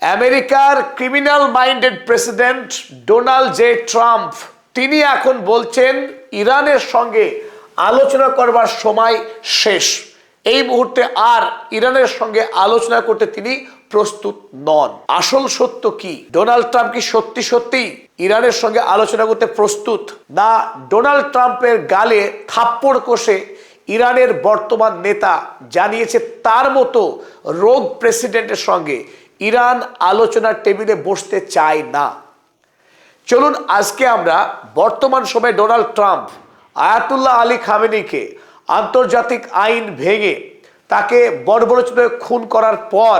আমেরিকার criminal minded president Donald J Trump তিনি এখন বলছেন ইরানের সঙ্গে আলোচনা করবার সময় শেষ। এই মুহূর্তে আর ইরানের সঙ্গে আলোচনা করতে তিনি প্রস্তুত নন। আসল সত্য কি? ডোনাল্ড ট্রাম্প কি সত্যি সত্যি ইরানের সঙ্গে আলোচনা করতে প্রস্তুত, না ডোনাল্ড ট্রাম্পের গালে থাপ্পড় কষে ইরানের বর্তমান নেতা জানিয়েছে তার মতো রোগ প্রেসিডেন্টের সঙ্গে ইরান আলোচনার টেবিলে বসতে চায় না? চলুন আজকে আমরা বর্তমান সময়ে ডোনাল্ড ট্রাম্প আয়াতুল্লাহ আলী খামেনিকে আন্তর্জাতিক আইন ভেঙে তাকে বর্বরোচিত খুন করার পর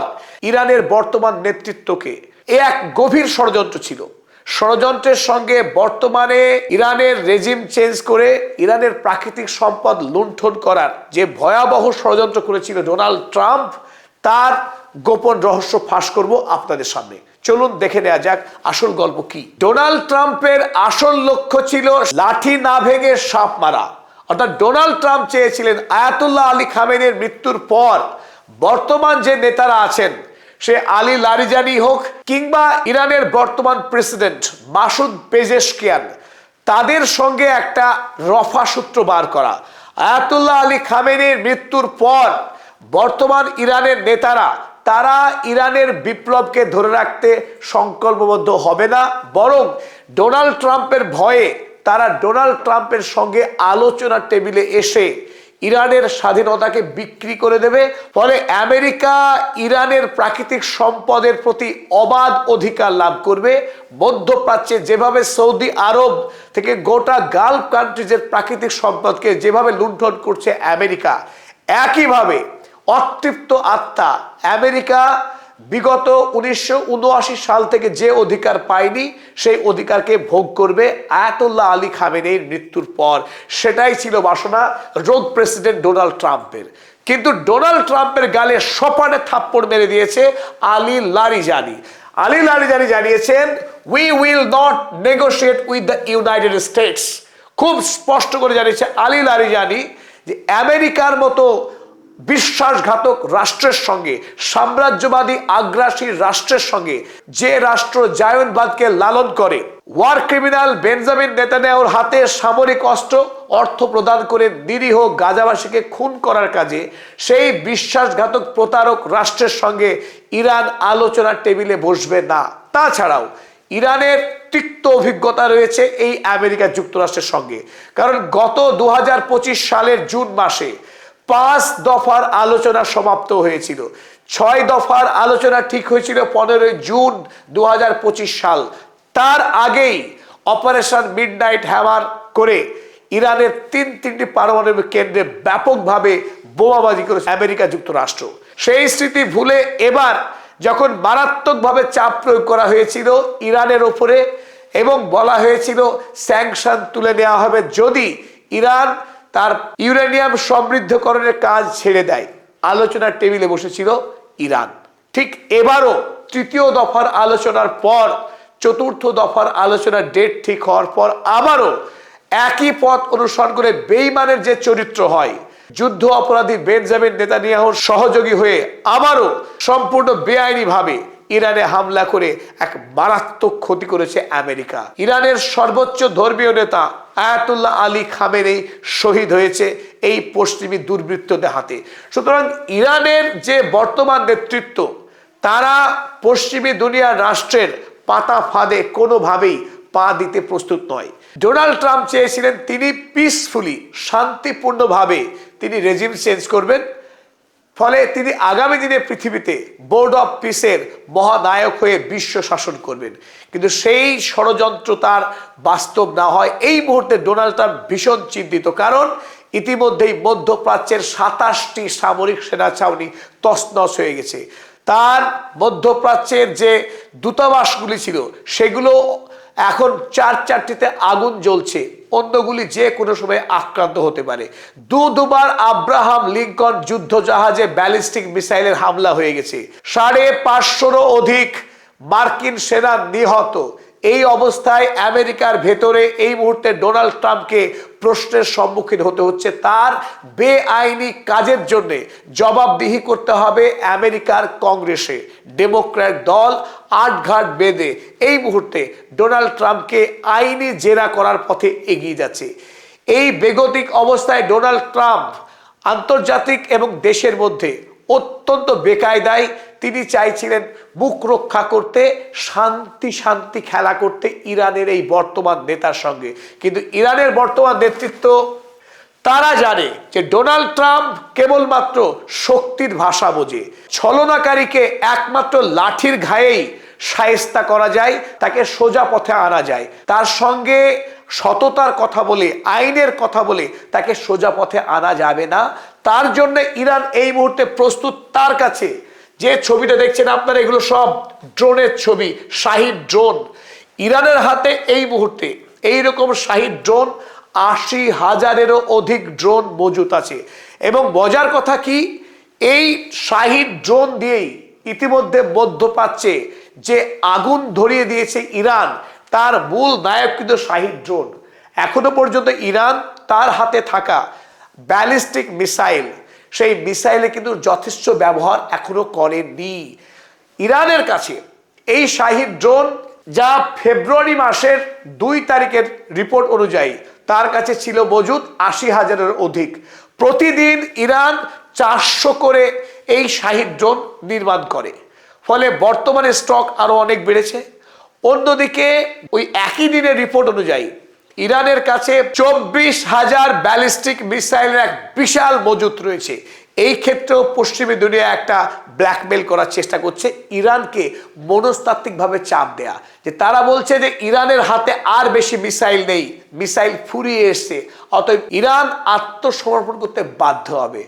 ইরানের বর্তমান নেতৃত্বকে এক গভীর ষড়যন্ত্র ছিল। ষড়যন্ত্রের সঙ্গে বর্তমানে ইরানের রেজিম চেঞ্জ করে ইরানের প্রাকৃতিক সম্পদ লুণ্ঠন করার যে ভয়াবহ ষড়যন্ত্র করেছিল ডোনাল্ড ট্রাম্প, তার গোপন রহস্য ফাঁস করব আপনাদের সামনে। চলুন দেখে নেওয়া যাক আসল গল্প কি। ডোনাল্ড ট্রাম্পের আসল লক্ষ্য ছিল লাঠি না ভেঙে সাপ মারা। অর্থাৎ ডোনাল্ড ট্রাম্প চেয়েছিলেন আয়াতুল্লাহ আলী খামেনির মৃত্যুর পর বর্তমান যে নেতারা আছেন, সে আলী লারিজানি হোক কিংবা ইরানের বর্তমান প্রেসিডেন্ট মাসুদ পেজেশকিয়ান, তাদের সঙ্গে একটা রফা সূত্র বার করা। আয়াতুল্লাহ আলী খামেনির মৃত্যুর পর বর্তমান ইরানের নেতারা তারা ইরানের বিপ্লবকে ধরে রাখতে সংকল্পবদ্ধ হবে না, বরং ডোনাল্ড ট্রাম্পের ভয়ে তারা ডোনাল্ড ট্রাম্পের সঙ্গে আলোচনার টেবিলে এসে ইরানের স্বাধীনতাকে বিক্রি করে দেবে। ফলে আমেরিকা ইরানের প্রাকৃতিক সম্পদের প্রতি অবাধ অধিকার লাভ করবে। মধ্যপ্রাচ্যে যেভাবে সৌদি আরব থেকে গোটা গালফ কান্ট্রিজের প্রাকৃতিক সম্পদকে যেভাবে লুণ্ঠন করছে আমেরিকা, একইভাবে অতৃপ্ত আত্মা আমেরিকা বিগত 1979 সাল থেকে যে অধিকার পায়নি সেই অধিকারকে ভোগ করবে আয়াতুল্লাহ আলী খামেনির মৃত্যুর পর। সেটাই ছিল বাসনা রোগ প্রেসিডেন্ট ডোনাল্ড ট্রাম্পের। কিন্তু ডোনাল্ড ট্রাম্পের গালে সপাটে থাপ্পড় মেরে দিয়েছে আলী লারিজানি। আলী লারিজানি জানিয়েছেন, we will not negotiate with the United states. খুব স্পষ্ট করে জানিয়েছে আলী লারিজানি যে আমেরিকার মতো বিশ্বাসঘাতক রাষ্ট্রের সঙ্গে, সাম্রাজ্যবাদী আগ্রাসী রাষ্ট্রের সঙ্গে, যে রাষ্ট্র জায়নবাদকে লালন করে, ওয়ার ক্রিমিনাল বেঞ্জামিন নেতানিয়াহুর হাতে সামরিক অর্থ প্রদান করে নিরীহ গাজাবাসীকে খুন করার কাজে, সেই বিশ্বাসঘাতক প্রতারক রাষ্ট্রের সঙ্গে ইরান আলোচনার টেবিলে বসবে না। তাছাড়াও ইরানের তিক্ত অভিজ্ঞতা রয়েছে এই আমেরিকা যুক্তরাষ্ট্রের সঙ্গে। কারণ গত 2025 সালের জুন মাসে 5 দফার আলোচনা সমাপ্ত হয়েছিল। 6 দফার আলোচনা ঠিক হয়েছিল 15 জুন 2025 সাল। তার আগেই অপারেশন মিডনাইট হ্যামার করে ইরানের তিনটি পারমাণবিক কেন্দ্রে ব্যাপকভাবে বোমাবাজি করেছে আমেরিকা যুক্তরাষ্ট্র। সেই স্মৃতি ভুলে এবার যখন মারাত্মকভাবে চাপ প্রয়োগ করা হয়েছিল ইরানের ওপরে এবং বলা হয়েছিল স্যাংশন তুলে নেওয়া হবে যদি ইরান তার ইউরেনিয়াম সমৃদ্ধকরণের কাজ ছেড়ে দেয়, আলোচনার টেবিলে বসেছিল ইরান। ঠিক এবারও 3য় দফার আলোচনার পর 4র্থ দফার আলোচনার ডেট ঠিক হওয়ার পর আবারও একই পথ অনুসরণ করে বেঈমানের যে চরিত্র হয়, যুদ্ধ অপরাধী বেঞ্জামিন নেতানিয়াহুর সহযোগী হয়ে আবারও সম্পূর্ণ বেআইনিভাবে ইরানে হামলা করে এক মারাত্মক ক্ষতি করেছে আমেরিকা। ইরানের সর্বোচ্চ ধর্মীয় নেতা আয়াতুল্লাহ আলী খামেনি শহীদ হয়েছে এই পশ্চিমী দুর্বৃত্তদের হাতে। সুতরাং ইরানের যে বর্তমান নেতৃত্ব, তারা পশ্চিমী দুনিয়ার রাষ্ট্রের পাতা ফাঁদে কোনোভাবেই পা দিতে প্রস্তুত নয়। ডোনাল্ড ট্রাম্প চেয়েছিলেন তিনি পিসফুলি, শান্তিপূর্ণভাবে তিনি রেজিম চেঞ্জ করবেন, ফলে তিনি আগামী দিনে পৃথিবীতে বোর্ড অফ পিসের মহানায়ক হয়ে বিশ্ব শাসন করবেন। কিন্তু সেই ষড়যন্ত্র তার বাস্তব না হয় এই মুহূর্তে ডোনাল্ড ট্রাম্প ভীষণ চিন্তিত। কারণ ইতিমধ্যেই মধ্যপ্রাচ্যের 27টি সামরিক সেনা ছাউনি তছনছ হয়ে গেছে। তার মধ্যপ্রাচ্যের যে দূতাবাসগুলি ছিল সেগুলো এখন 4টিতে আগুন জ্বলছে, অন্যগুলি যে কোনো সময় আক্রান্ত হতে পারে। দুবার আব্রাহাম লিঙ্কন যুদ্ধ জাহাজে ব্যালিস্টিক মিসাইলের হামলা হয়ে গেছে। 550-রও অধিক মার্কিন সেনা নিহত। এই অবস্থায় আমেরিকার ভেতরে এই মুহূর্তে ডোনাল্ড ট্রাম্পকে প্রশ্নের সম্মুখীন হতে হচ্ছে। তার বেআইনি কাজের জন্য জবাবদিহি করতে হবে আমেরিকার কংগ্রেসে। ডেমোক্র্যাট দল আটঘাট বেঁধে এই মুহূর্তে ডোনাল্ড ট্রাম্পকে আইনি জেরা করার পথে এগিয়ে যাচ্ছে। এই বেগতিক অবস্থায় ডোনাল্ড ট্রাম্প আন্তর্জাতিক এবং দেশের মধ্যে অত্যন্ত বেকায়দায় তিনি চাইছিলেন মুখ রক্ষা করতে, শান্তি খেলা করতে ইরানের এই বর্তমান নেতার সঙ্গে। কিন্তু ইরানের বর্তমান নেতৃত্ব তারা জানে যে ডোনাল্ড ট্রাম্প কেবলমাত্র শক্তির ভাষা বোঝে। ছলনাকারীকে একমাত্র লাঠির ঘায়েই শায়েস্তা করা যায়, তাকে সোজা পথে আনা যায়। তার সঙ্গে সততার কথা বলে, আইনের কথা বলে তাকে সোজা পথে আনা যাবে না। তার জন্য ইরান এই মুহূর্তে প্রস্তুত। তার কাছে যে ছবিটা দেখছেন আপনারা, এগুলো সব ড্রোনের ছবি, শাহিদ ড্রোন। ইরানের হাতে এই মুহূর্তে এইরকম শাহিদ ড্রোন ৮০,০০০-এরও অধিক ড্রোন মজুত আছে। এবং মজার কথা কি, এই শাহিদ ড্রোন দিয়েই ইতিমধ্যে মধ্যপ্রাচ্যে যে আগুন ধরিয়ে দিয়েছে ইরান, তার মূল নায়ক কিন্তু শাহিদ ড্রোন। এখনো পর্যন্ত ইরান তার হাতে থাকা ব্যালিস্টিক মিসাইল, সেই মিসাইলে কিন্তু যথেষ্ট ব্যবহার এখনো করেনি। ইরানের কাছে এই শাহিদ ড্রোন, যা ফেব্রুয়ারি মাসের ২ তারিখের রিপোর্ট অনুযায়ী তার কাছে ছিল মজুদ ৮০,০০০-এর অধিক। প্রতিদিন ইরান ৪০০ করে এই শাহিদ ড্রোন নির্মাণ করে, ফলে বর্তমানে স্টক আরো অনেক বেড়েছে। অন্যদিকে ওই একই দিনের রিপোর্ট অনুযায়ী ইরানের কাছে ২৪,০০০ ব্যালিস্টিক মিসাইলের এক বিশাল মজুত রয়েছে। এই ক্ষেত্রেও পশ্চিমী দুনিয়া একটা ব্ল্যাকমেল করার চেষ্টা করছে, ইরানকে মনস্তাত্ত্বিকভাবে চাপ দেয়া, যে তারা বলছে যে ইরানের হাতে আর বেশি মিসাইল নেই, মিসাইল ফুরিয়ে এসছে, অতএব ইরান আত্মসমর্পণ করতে বাধ্য হবে।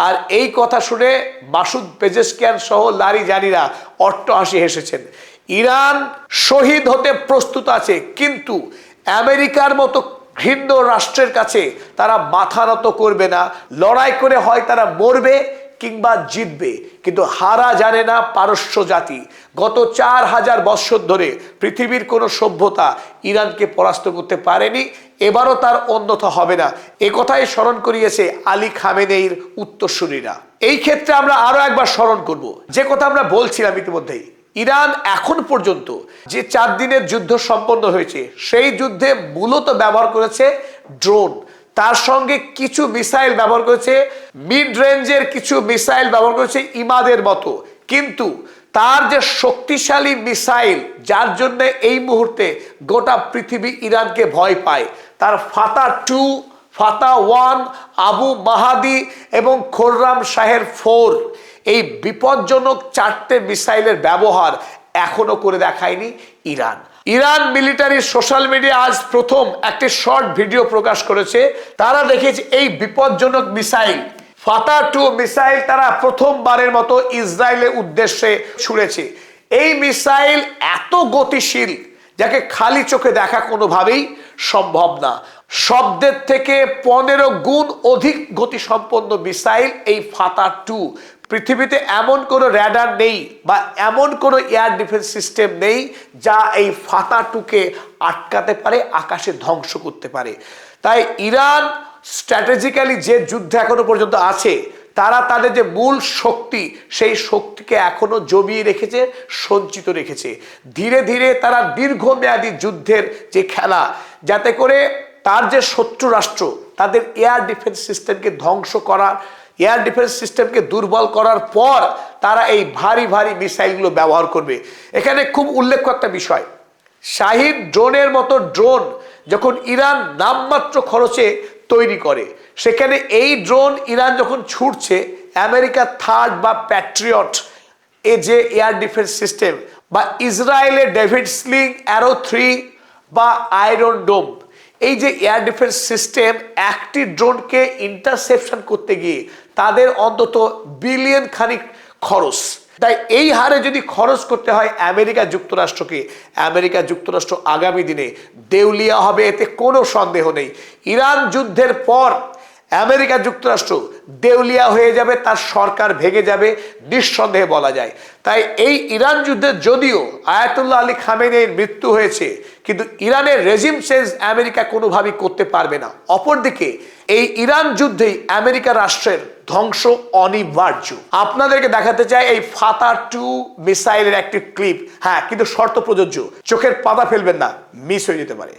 আর এই কথা শুনে মাসুদ পেজেশকিয়ান সহ লারিজানিরা অট্টহাসি হেসেছেন। ইরান শহীদ হতে প্রস্তুত আছে, কিন্তু আমেরিকার মতো ঘৃণ্য রাষ্ট্রের কাছে তারা মাথা নত করবে না। লড়াই করে হয় তারা মরবে কিংবা জিতবে, কিন্তু হারা জানে না পারস্য জাতি। গত ৪,০০০ বৎসর ধরে পৃথিবীর কোনো সভ্যতা ইরানকে পরাস্ত করতে পারেনি, এবারও তার অন্যথা হবে না। এ কথাই স্মরণ করিয়েছে আলী খামেনেইর উত্তরসূরিরা। এই ক্ষেত্রে আমরা আরো একবার স্মরণ করব যে কথা আমরা বলছিলাম ইতিমধ্যেই। ইরান এখন পর্যন্ত যে ৪ দিনের যুদ্ধ সম্পন্ন হয়েছে, সেই যুদ্ধে মূলত ব্যবহার করেছে ড্রোন, তার সঙ্গে কিছু মিসাইল ব্যবহার করেছে, মিড রেঞ্জের কিছু মিসাইল ব্যবহার করেছে ইমাদের মতো। কিন্তু তার যে শক্তিশালী মিসাইল, যার জন্য এই মুহূর্তে গোটা পৃথিবী ইরানকে ভয় পায়, তার ফাতা 2, ফাতা 1, আবু মাহাদি এবং খোররাম শাহের 4, এই বিপজ্জনক 4টে মিসাইলের ব্যবহার এখনো করে দেখায়নি Iran. Iran military social media আজ প্রথম একটি শর্ট ভিডিও প্রকাশ করেছে। তারা দেখেছে এই বিপজ্জনক মিসাইল ফাতা 2 মিসাইল তারা প্রথমবারের মতো ইসরায়েলের উদ্দেশ্যে ছুড়েছে। এই মিসাইল এত গতিশীল, যাকে খালি চোখে দেখা কোনোভাবেই সম্ভব না। শব্দের থেকে 15 গুণ অধিক গতিসম্পন্ন মিসাইল এই ফাতা 2। পৃথিবীতে এমন কোনো র্যাডার নেই বা এমন কোনো এয়ার ডিফেন্স সিস্টেম নেই যা এই ফাতা 2কে আটকাতে পারে, আকাশে ধ্বংস করতে পারে। তাই ইরান স্ট্র্যাটেজিক্যালি যে যুদ্ধে এখনো পর্যন্ত আছে, তারা তাদের যে মূল শক্তি, সেই শক্তিকে এখনো জমিয়ে রেখেছে, সঞ্চিত রেখেছে। ধীরে ধীরে তারা দীর্ঘমেয়াদী যুদ্ধের যে খেলা, যাতে করে তার যে শত্রু রাষ্ট্র তাদের এয়ার ডিফেন্স সিস্টেমকে ধ্বংস করার, এয়ার ডিফেন্স সিস্টেমকে দুর্বল করার পর তারা এই ভারী ভারী মিসাইলগুলো ব্যবহার করবে। এখানে খুব উল্লেখ্য একটা বিষয়, শাহিদ ড্রোনের মতো ড্রোন যখন ইরান নামমাত্র খরচে তৈরি করে, সেখানে এই ড্রোন ইরান যখন ছুটছে, আমেরিকা থার্ড বা প্যাট্রিয়ট এ যে এয়ার ডিফেন্স সিস্টেম, বা ইসরায়েলের ডেভিড স্লিং অ্যারো 3 বা আয়রন ডোম, এই যে এয়ার ডিফেন্স সিস্টেম, একটি ড্রোনকে ইন্টারসেপশন করতে গিয়ে তাদের অন্তত বিলিয়ন খানিক খরচ। তাই এই হারে যদি খরচ করতে হয় আমেরিকা যুক্তরাষ্ট্রকে, আমেরিকা যুক্তরাষ্ট্র আগামী দিনে দেউলিয়া হবে, এতে কোনো সন্দেহ নেই। ইরান যুদ্ধের পর আমেরিকা যুক্তরাষ্ট্র দেউলিয়া হয়ে যাবে, তার সরকার ভেঙে যাবে নিঃসন্দেহে বলা যায়। তাই এই ইরান যুদ্ধে যদিও আয়াতুল্লাহ আলী খামেনেইর মৃত্যু হয়েছে, কিন্তু ইরানের রেজিম চেঞ্জ আমেরিকা কোনোভাবেই করতে পারবে না। অপরদিকে এই ইরান যুদ্ধেই আমেরিকা রাষ্ট্রের ধ্বংস অনিবার্য। আপনাদেরকে দেখাতে চাই এই ফাতা 2 মিসাইলের একটি ক্লিপ। হ্যাঁ, কিন্তু শর্ত প্রযোজ্য, চোখের পাতা ফেলবেন না, মিস হয়ে যেতে পারে।